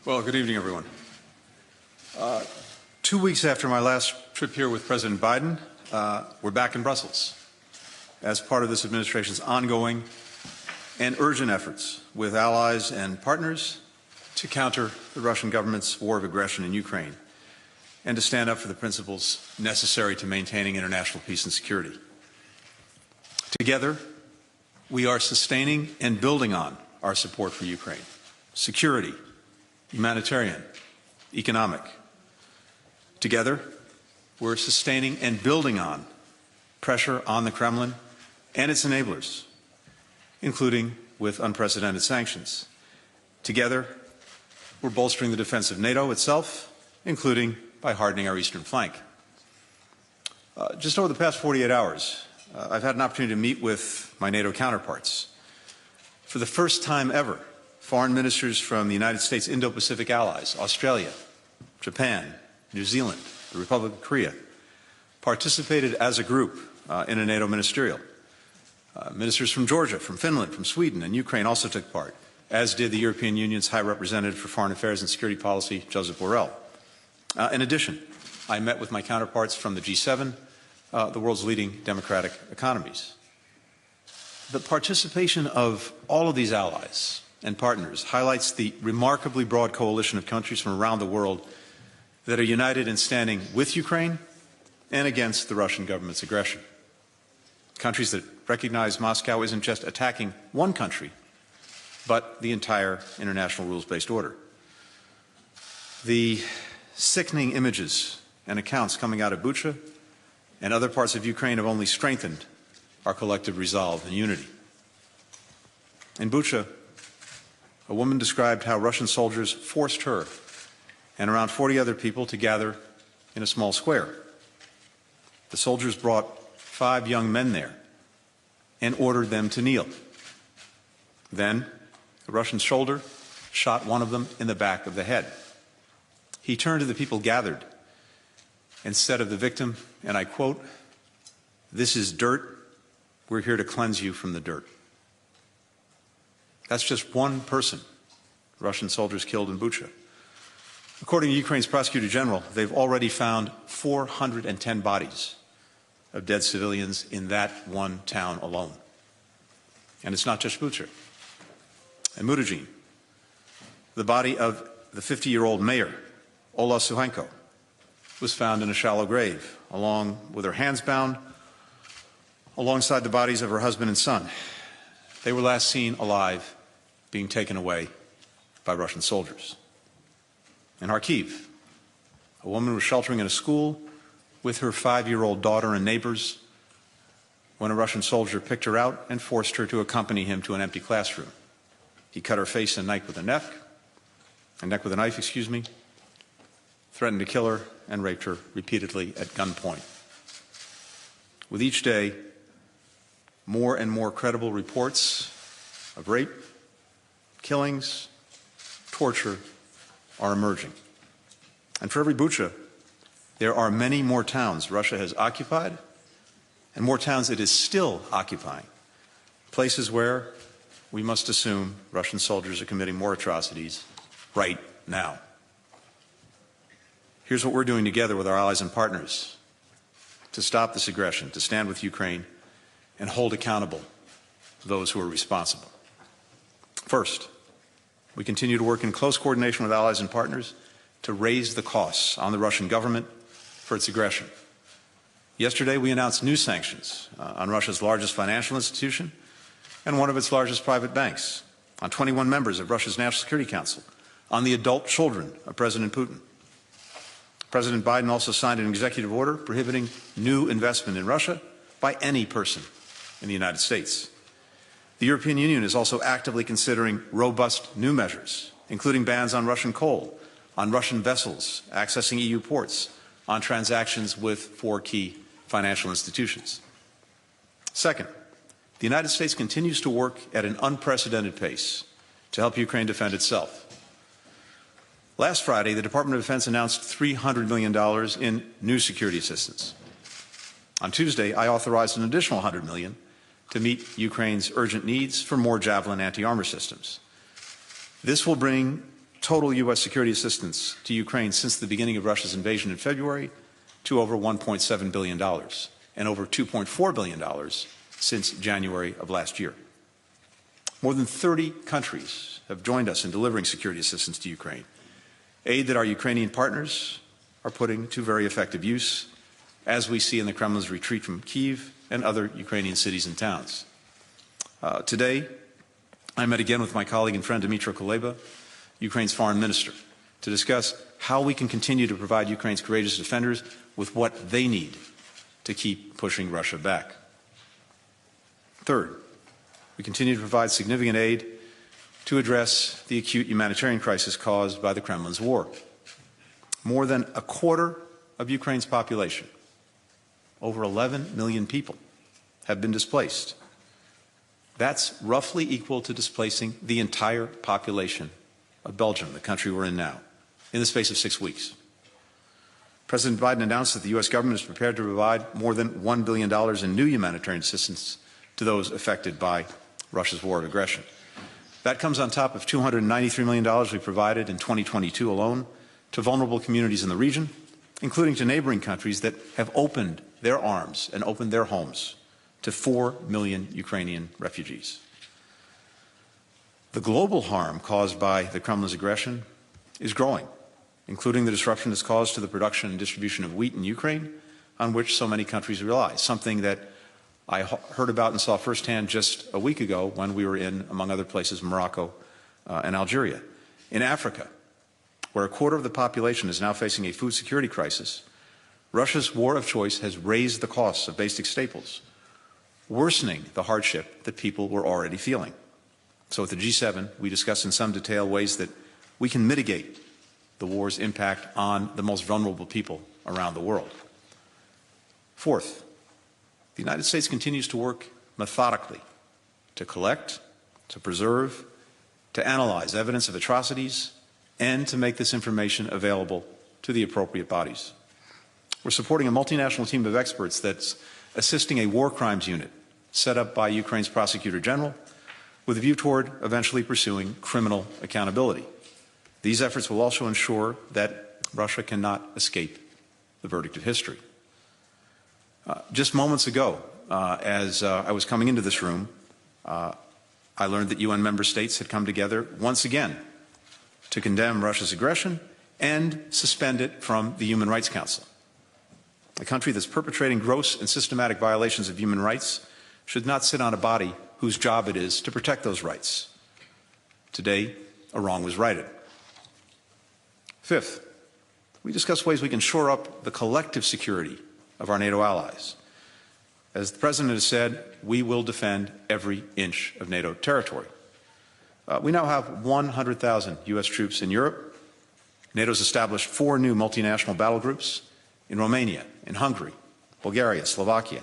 Well, good evening, everyone. 2 weeks after my last trip here with President Biden, we're back in Brussels as part of this administration's ongoing and urgent efforts with allies and partners to counter the Russian government's war of aggression in Ukraine and to stand up for the principles necessary to maintaining international peace and security. Together, we are sustaining and building on our support for Ukraine, security, humanitarian, economic. Together, we're sustaining and building on pressure on the Kremlin and its enablers, including with unprecedented sanctions. Together, we're bolstering the defense of NATO itself, including by hardening our eastern flank. Just over the past 48 hours, I've had an opportunity to meet with my NATO counterparts. For the first time ever, foreign ministers from the United States Indo-Pacific allies, Australia, Japan, New Zealand, the Republic of Korea, participated as a group in a NATO ministerial. Ministers from Georgia, from Finland, from Sweden, and Ukraine also took part, as did the European Union's High Representative for Foreign Affairs and Security Policy, Josep Borrell. In addition, I met with my counterparts from the G7, the world's leading democratic economies. The participation of all of these allies and partners highlights the remarkably broad coalition of countries from around the world that are united in standing with Ukraine and against the Russian government's aggression. Countries that recognize Moscow isn't just attacking one country, but the entire international rules-based order. The sickening images and accounts coming out of Bucha and other parts of Ukraine have only strengthened our collective resolve and unity. In Bucha, a woman described how Russian soldiers forced her and around 40 other people to gather in a small square. The soldiers brought 5 young men there and ordered them to kneel. Then, a Russian soldier shot one of them in the back of the head. He turned to the people gathered and said of the victim, and I quote, "This is dirt. We're here to cleanse you from the dirt." That's just one person Russian soldiers killed in Bucha. According to Ukraine's Prosecutor General, they've already found 410 bodies of dead civilians in that one town alone. And it's not just Bucha. In Mudizhin, the body of the 50-year-old mayor, Ola Suhenko, was found in a shallow grave, along with her hands bound, alongside the bodies of her husband and son. They were last seen alive, being taken away by Russian soldiers. In Kharkiv, a woman was sheltering in a school with her 5-year-old daughter and neighbors when a Russian soldier picked her out and forced her to accompany him to an empty classroom. He cut her face and neck with a knife, threatened to kill her, and raped her repeatedly at gunpoint. With each day, more and more credible reports of rape, killings, torture are emerging. And for every Bucha, there are many more towns Russia has occupied and more towns it is still occupying, places where we must assume Russian soldiers are committing more atrocities right now. Here's what we're doing together with our allies and partners to stop this aggression, to stand with Ukraine, and hold accountable those who are responsible. First, we continue to work in close coordination with allies and partners to raise the costs on the Russian government for its aggression. Yesterday, we announced new sanctions on Russia's largest financial institution and one of its largest private banks, on 21 members of Russia's National Security Council, on the adult children of President Putin. President Biden also signed an executive order prohibiting new investment in Russia by any person in the United States. The European Union is also actively considering robust new measures, including bans on Russian coal, on Russian vessels accessing EU ports, on transactions with 4 key financial institutions. Second, the United States continues to work at an unprecedented pace to help Ukraine defend itself. Last Friday, the Department of Defense announced $300 million in new security assistance. On Tuesday, I authorized an additional $100 million to meet Ukraine's urgent needs for more Javelin anti-armor systems. This will bring total U.S. security assistance to Ukraine since the beginning of Russia's invasion in February to over $1.7 billion and over $2.4 billion since January of last year. More than 30 countries have joined us in delivering security assistance to Ukraine, aid that our Ukrainian partners are putting to very effective use, as we see in the Kremlin's retreat from Kyiv and other Ukrainian cities and towns. Today, I met again with my colleague and friend Dmytro Kuleba, Ukraine's foreign minister, to discuss how we can continue to provide Ukraine's courageous defenders with what they need to keep pushing Russia back. Third, we continue to provide significant aid to address the acute humanitarian crisis caused by the Kremlin's war. More than a quarter of Ukraine's population, over 11 million people, have been displaced. That's roughly equal to displacing the entire population of Belgium, the country we're in now, in the space of 6 weeks. President Biden announced that the U.S. government is prepared to provide more than $1 billion in new humanitarian assistance to those affected by Russia's war of aggression. That comes on top of $293 million we provided in 2022 alone to vulnerable communities in the region, including to neighboring countries that have opened their arms and opened their homes to 4 million Ukrainian refugees. The global harm caused by the Kremlin's aggression is growing, including the disruption it's caused to the production and distribution of wheat in Ukraine, on which so many countries rely, something that I heard about and saw firsthand just a week ago when we were in, among other places, Morocco and Algeria. In Africa, where a quarter of the population is now facing a food security crisis, Russia's war of choice has raised the costs of basic staples, worsening the hardship that people were already feeling. So at the G7, we discussed in some detail ways that we can mitigate the war's impact on the most vulnerable people around the world. Fourth, the United States continues to work methodically to collect, to preserve, to analyze evidence of atrocities, and to make this information available to the appropriate bodies. We're supporting a multinational team of experts that's assisting a war crimes unit set up by Ukraine's Prosecutor General with a view toward eventually pursuing criminal accountability. These efforts will also ensure that Russia cannot escape the verdict of history. Just moments ago, as I was coming into this room, I learned that UN member states had come together once again to condemn Russia's aggression and suspend it from the Human Rights Council. A country that's perpetrating gross and systematic violations of human rights should not sit on a body whose job it is to protect those rights. Today, a wrong was righted. Fifth, we discuss ways we can shore up the collective security of our NATO allies. As the President has said, we will defend every inch of NATO territory. We now have 100,000 U.S. troops in Europe. NATO's established 4 new multinational battle groups in Romania, in Hungary, Bulgaria, Slovakia,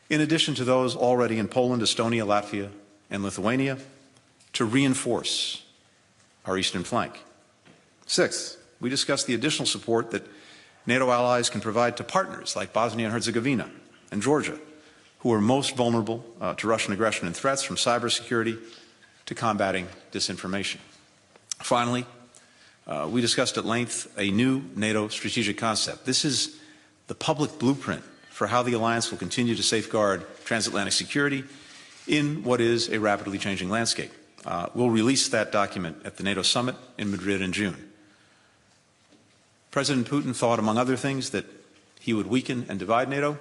in addition to those already in Poland, Estonia, Latvia, and Lithuania, to reinforce our eastern flank. Sixth, we discussed the additional support that NATO allies can provide to partners like Bosnia and Herzegovina and Georgia, who are most vulnerable to Russian aggression and threats, from cybersecurity to combating disinformation. Finally, we discussed at length a new NATO strategic concept. This is the public blueprint for how the alliance will continue to safeguard transatlantic security in what is a rapidly changing landscape. We'll release that document at the NATO summit in Madrid in June. President Putin thought, among other things, that he would weaken and divide NATO.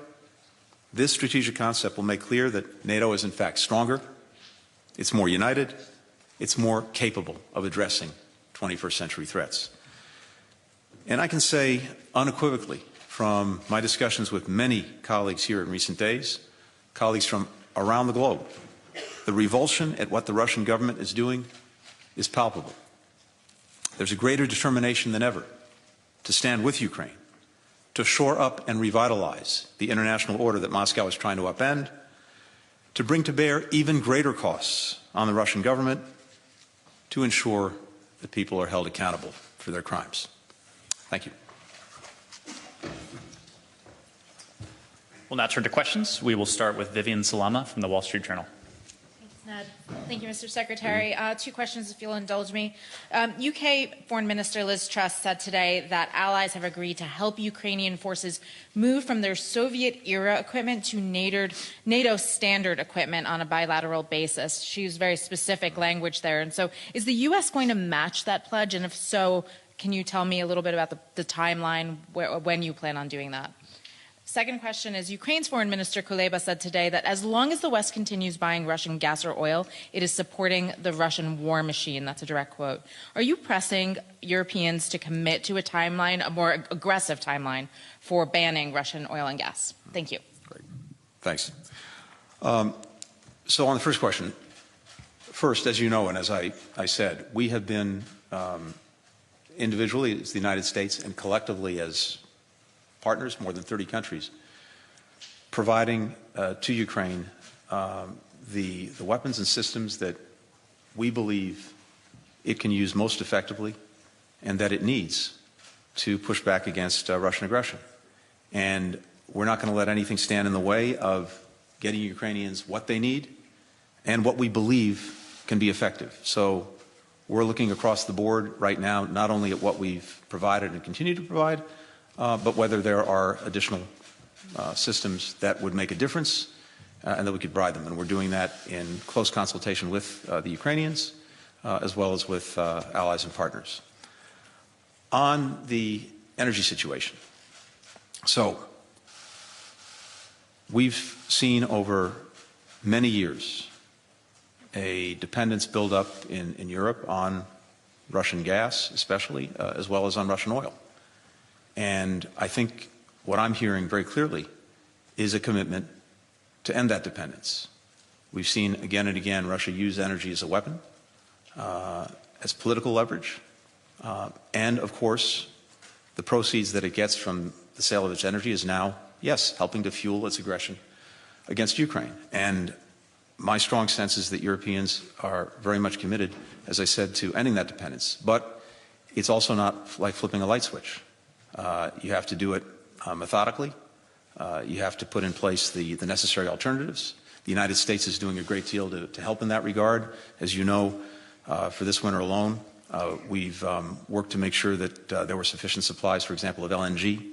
This strategic concept will make clear that NATO is in fact stronger, it's more united, it's more capable of addressing 21st century threats. And I can say unequivocally from my discussions with many colleagues here in recent days, colleagues from around the globe, the revulsion at what the Russian government is doing is palpable. There's a greater determination than ever to stand with Ukraine, to shore up and revitalize the international order that Moscow is trying to upend, to bring to bear even greater costs on the Russian government, to ensure that people are held accountable for their crimes. Thank you. We'll now turn to questions. We will start with Vivian Salama from the Wall Street Journal. Ned. Thank you, Mr. Secretary. Two questions, if you'll indulge me. UK Foreign Minister Liz Truss said today that allies have agreed to help Ukrainian forces move from their Soviet-era equipment to NATO standard equipment on a bilateral basis. She used very specific language there. And so is the U.S. going to match that pledge? And if so, can you tell me a little bit about the timeline, when you plan on doing that? Second question is, Ukraine's Foreign Minister Kuleba said today that as long as the West continues buying Russian gas or oil, it is supporting the Russian war machine. That's a direct quote. Are you pressing Europeans to commit to a timeline, a more aggressive timeline, for banning Russian oil and gas? Thank you. Great. Thanks. So on the first question, first, as you know, and as I said, we have been individually as the United States and collectively as partners, more than 30 countries, providing to Ukraine the weapons and systems that we believe it can use most effectively and that it needs to push back against Russian aggression. And we're not going to let anything stand in the way of getting Ukrainians what they need and what we believe can be effective. So we're looking across the board right now, not only at what we've provided and continue to provide, but whether there are additional systems that would make a difference and that we could provide them. And we're doing that in close consultation with the Ukrainians as well as with allies and partners. On the energy situation, so we've seen over many years a dependence build up in Europe on Russian gas, especially, as well as on Russian oil. And I think what I'm hearing very clearly is a commitment to end that dependence. We've seen again and again Russia use energy as a weapon, as political leverage, and of course the proceeds that it gets from the sale of its energy is now, yes, helping to fuel its aggression against Ukraine. And my strong sense is that Europeans are very much committed, as I said, to ending that dependence. But it's also not like flipping a light switch. You have to do it methodically. You have to put in place the necessary alternatives. The United States is doing a great deal to help in that regard. As you know, for this winter alone, we've worked to make sure that there were sufficient supplies, for example, of LNG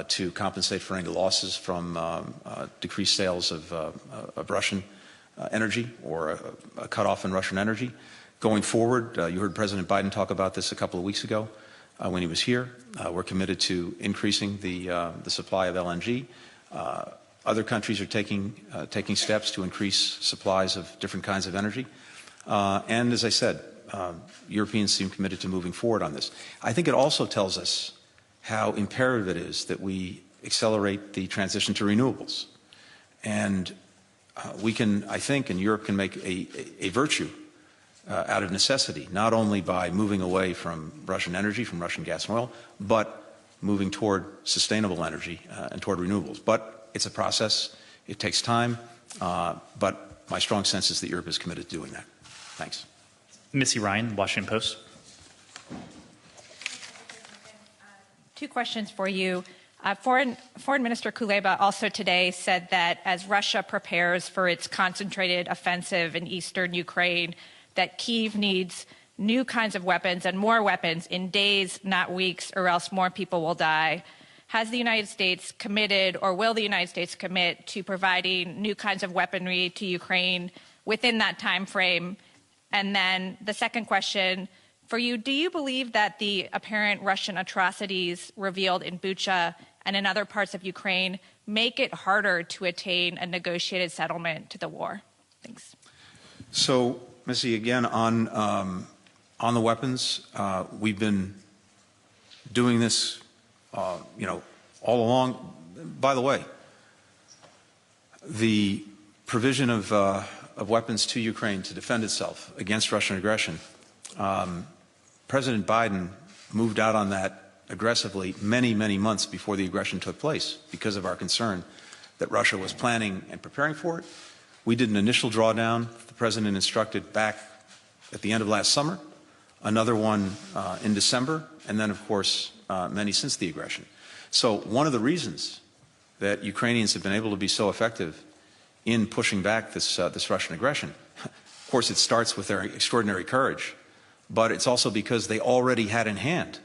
to compensate for any losses from decreased sales of Russian energy or a cutoff in Russian energy. Going forward, you heard President Biden talk about this a couple of weeks ago when he was here. We're committed to increasing the supply of LNG. Other countries are taking steps to increase supplies of different kinds of energy. And as I said, Europeans seem committed to moving forward on this. I think it also tells us how imperative it is that we accelerate the transition to renewables. And we can, I think, and Europe can make a virtue out of necessity, not only by moving away from Russian energy, from Russian gas and oil, but moving toward sustainable energy and toward renewables. But it's a process. It takes time. But my strong sense is that Europe is committed to doing that. Thanks. Missy Ryan, Washington Post. Two questions for you. Foreign Minister Kuleba also today said that as Russia prepares for its concentrated offensive in eastern Ukraine, that Kyiv needs new kinds of weapons and more weapons in days, not weeks, or else more people will die. Has the United States committed, or will the United States commit to providing new kinds of weaponry to Ukraine within that time frame? And then the second question for you, do you believe that the apparent Russian atrocities revealed in Bucha and in other parts of Ukraine make it harder to attain a negotiated settlement to the war? Thanks. So, Missy, again, on the weapons, we've been doing this, all along. By the way, the provision of weapons to Ukraine to defend itself against Russian aggression, President Biden moved out on that aggressively many, many months before the aggression took place because of our concern that Russia was planning and preparing for it. We did an initial drawdown. The President instructed back at the end of last summer, another one in December, and then, of course, many since the aggression. So one of the reasons that Ukrainians have been able to be so effective in pushing back this Russian aggression course, it starts with their extraordinary courage, but it's also because they already had in hand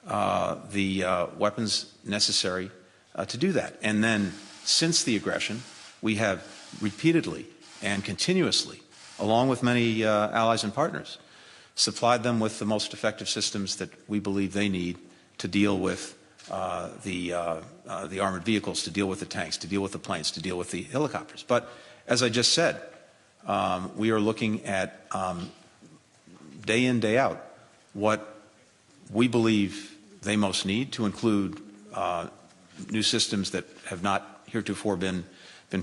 the weapons necessary to do that. And then, since the aggression, we have repeatedly and continuously, along with many allies and partners, supplied them with the most effective systems that we believe they need to deal with the armored vehicles, to deal with the tanks, to deal with the planes, to deal with the helicopters. But as I just said, we are looking at day in, day out, what we believe they most need, to include new systems that have not heretofore been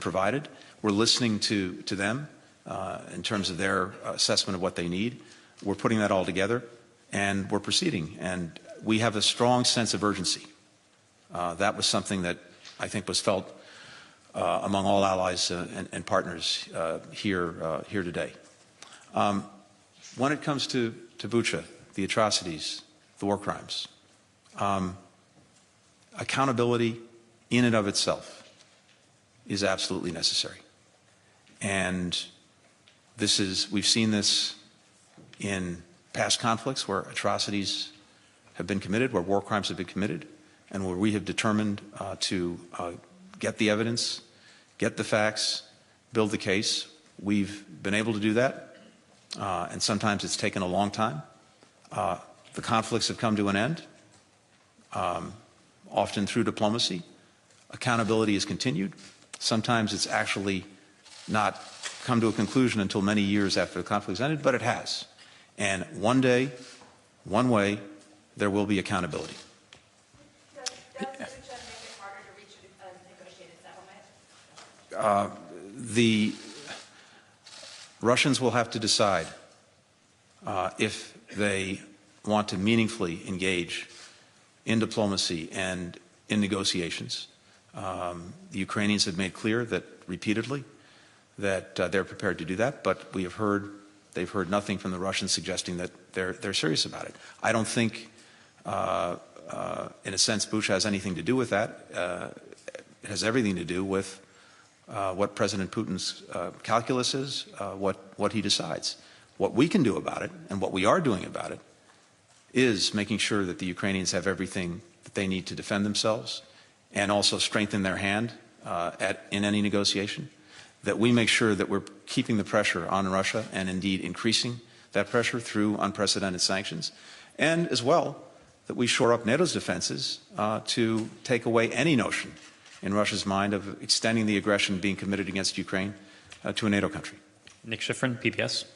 provided. We're listening to them in terms of their assessment of what they need. We're putting that all together, and we're proceeding. And we have a strong sense of urgency. That was something that I think was felt among all allies and partners here today. When it comes to Bucha, the atrocities, the war crimes, accountability in and of itself is absolutely necessary. And we've seen this in past conflicts where atrocities have been committed, where war crimes have been committed, and where we have determined to get the evidence, get the facts, build the case. We've been able to do that, and sometimes it's taken a long time. The conflicts have come to an end, often through diplomacy. Accountability is continued. Sometimes it's actually not come to a conclusion until many years after the conflict has ended, but it has. And one day, one way, there will be accountability. Does Bucha make it harder to reach a negotiated settlement? The Russians will have to decide if they want to meaningfully engage in diplomacy and in negotiations. The Ukrainians have made clear that repeatedly that they're prepared to do that, but they've heard nothing from the Russians suggesting that they're serious about it. I don't think, in a sense, Bucha has anything to do with that. It has everything to do with what President Putin's calculus is, what he decides. What we can do about it, and what we are doing about it, is making sure that the Ukrainians have everything that they need to defend themselves and also strengthen their hand in any negotiation, that we make sure that we're keeping the pressure on Russia and indeed increasing that pressure through unprecedented sanctions, and as well that we shore up NATO's defenses to take away any notion in Russia's mind of extending the aggression being committed against Ukraine to a NATO country. Nick Schifrin, PBS.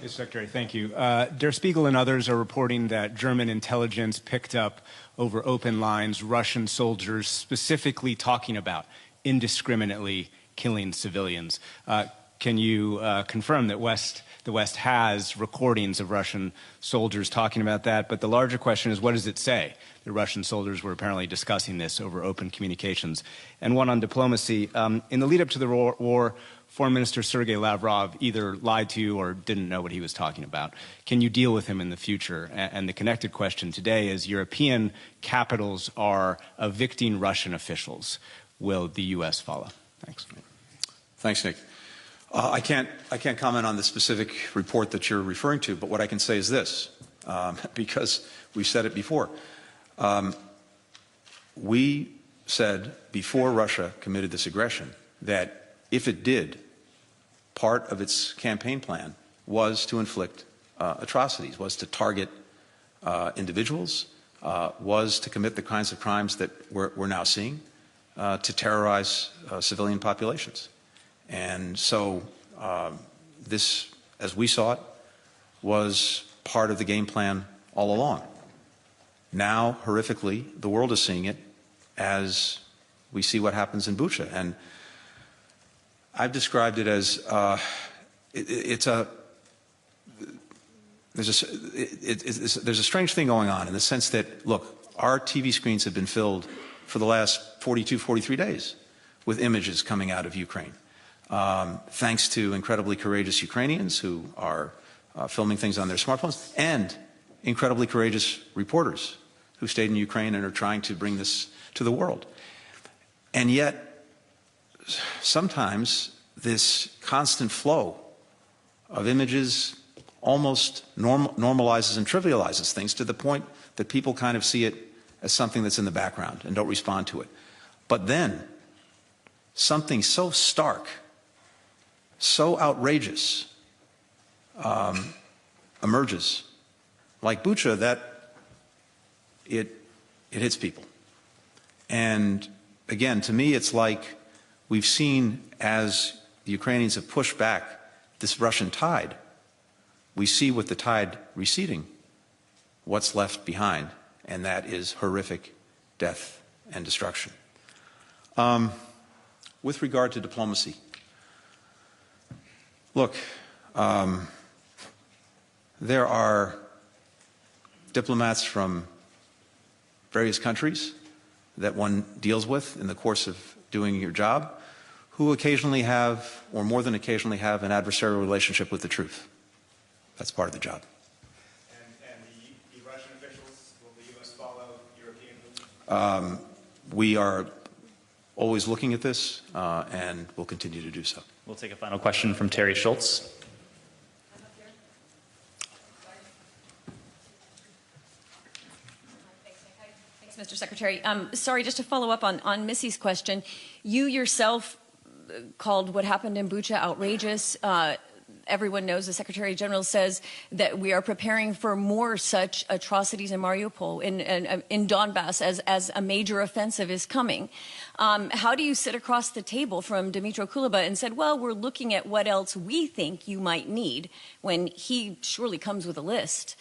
Yes, Secretary, thank you. Der Spiegel and others are reporting that German intelligence picked up over open lines Russian soldiers specifically talking about indiscriminately killing civilians. Can you confirm that the West has recordings of Russian soldiers talking about that? But the larger question is, what does it say? The Russian soldiers were apparently discussing this over open communications. And one on diplomacy. In the lead up to the war, Foreign Minister Sergei Lavrov either lied to you or didn't know what he was talking about. Can you deal with him in the future? And the connected question today is, European capitals are evicting Russian officials. Will the U.S. follow? Thanks. Thanks, Nick. I can't comment on the specific report that you're referring to, but what I can say is this, because we've said it before. We said before Russia committed this aggression that if it did, part of its campaign plan was to inflict atrocities, was to target individuals, was to commit the kinds of crimes that we're now seeing, to terrorize civilian populations. And so this, as we saw it, was part of the game plan all along. Now, horrifically, the world is seeing it as we see what happens in Bucha. And I've described it as there's a strange thing going on in the sense that, look, our TV screens have been filled for the last 42, 43 days with images coming out of Ukraine. Thanks to incredibly courageous Ukrainians who are filming things on their smartphones, and incredibly courageous reporters who stayed in Ukraine and are trying to bring this to the world. And yet, sometimes this constant flow of images almost normalizes and trivializes things to the point that people kind of see it as something that's in the background and don't respond to it. But then something so stark, so outrageous emerges, like Bucha, that it hits people. And again, to me, it's like we've seen as the Ukrainians have pushed back this Russian tide, we see with the tide receding what's left behind, and that is horrific death and destruction. With regard to diplomacy, look, there are diplomats from various countries that one deals with in the course of doing your job who occasionally have, or more than occasionally have, an adversarial relationship with the truth. That's part of the job. And the Russian officials, will the U.S. follow European moves? We are always looking at this, and we'll continue to do so. We'll take a final question from Terry Schultz. Thanks, Mr. Secretary. Sorry, just to follow up on Missy's question, you yourself called what happened in Bucha outrageous. Everyone knows the Secretary General says that we are preparing for more such atrocities in Mariupol, in Donbass, as a major offensive is coming. How do you sit across the table from Dmytro Kuleba and said, well, we're looking at what else we think you might need, when he surely comes with a list?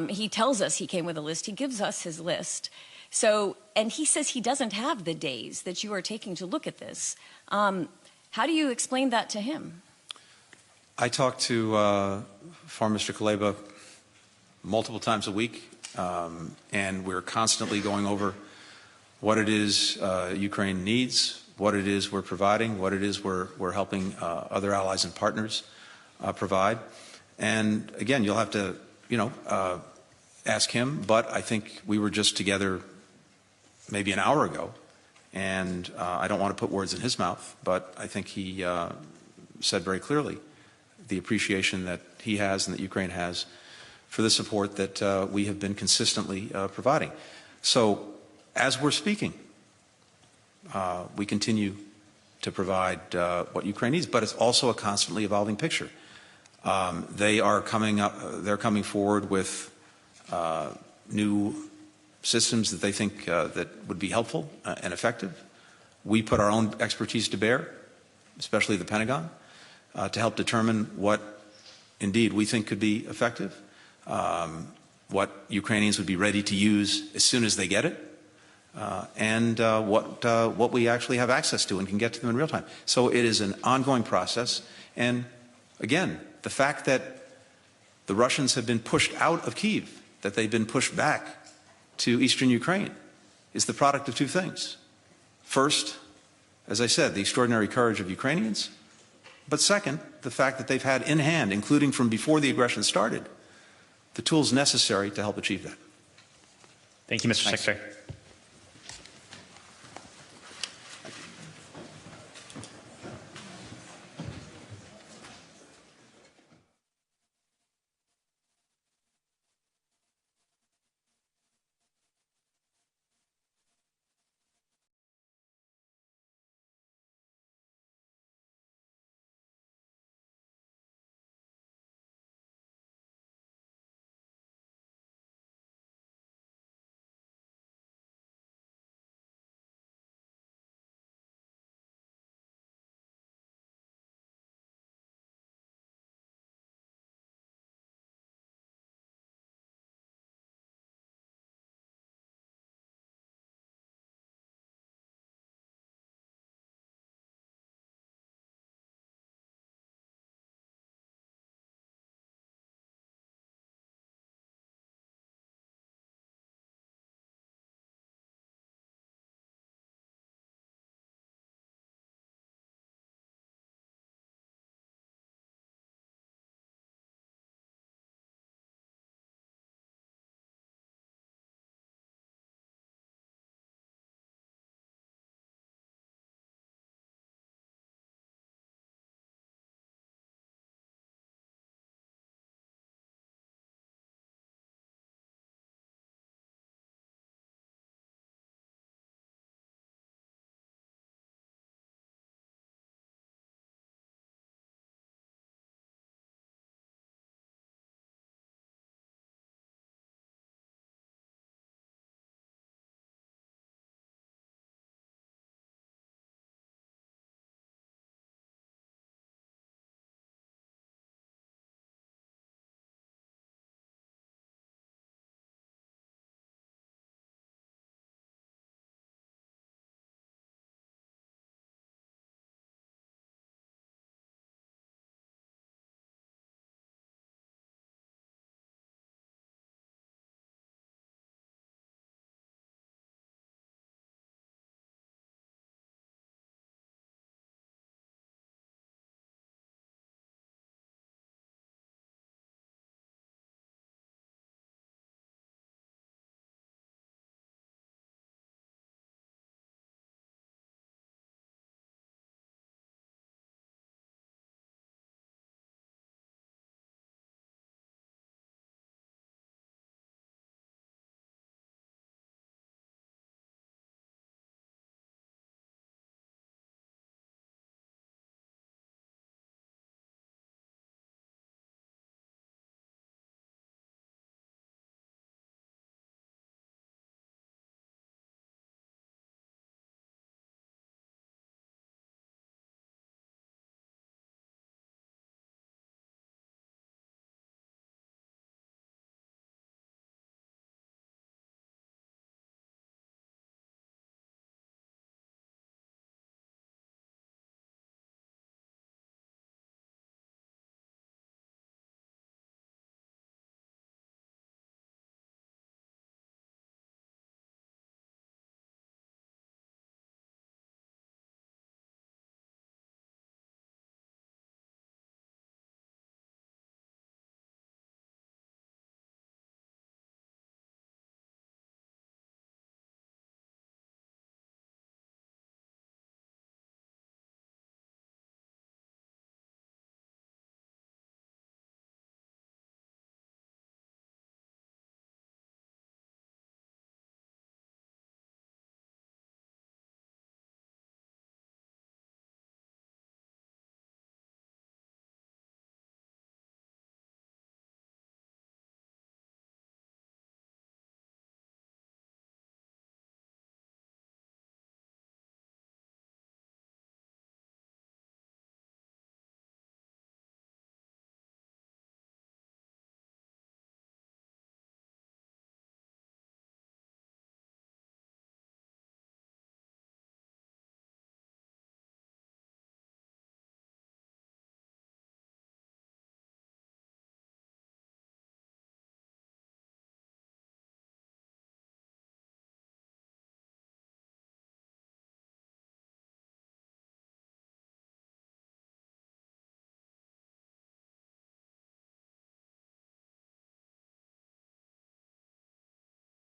He tells us he came with a list. He gives us his list. So, and he says he doesn't have the days that you are taking to look at this. How do you explain that to him? I talk to Foreign Minister Kuleba multiple times a week, and we're constantly going over what it is Ukraine needs, what it is we're providing, what it is we're helping other allies and partners provide. And again, you'll have to, ask him, but I think we were just together maybe an hour ago, and I don't want to put words in his mouth, but I think he said very clearly the appreciation that he has and that Ukraine has for the support that we have been consistently providing. So as we're speaking, we continue to provide what Ukraine needs, but it's also a constantly evolving picture. They're coming forward with new systems that they think that would be helpful and effective. We put our own expertise to bear, especially the Pentagon, to help determine what indeed we think could be effective, what Ukrainians would be ready to use as soon as they get it, and what we actually have access to and can get to them in real time. So it is an ongoing process. And again, the fact that the Russians have been pushed out of Kyiv, that they've been pushed back to eastern Ukraine, is the product of two things. First, as I said, the extraordinary courage of Ukrainians. But second, the fact that they've had in hand, including from before the aggression started, the tools necessary to help achieve that. Thank you, Mr. Thanks. Secretary.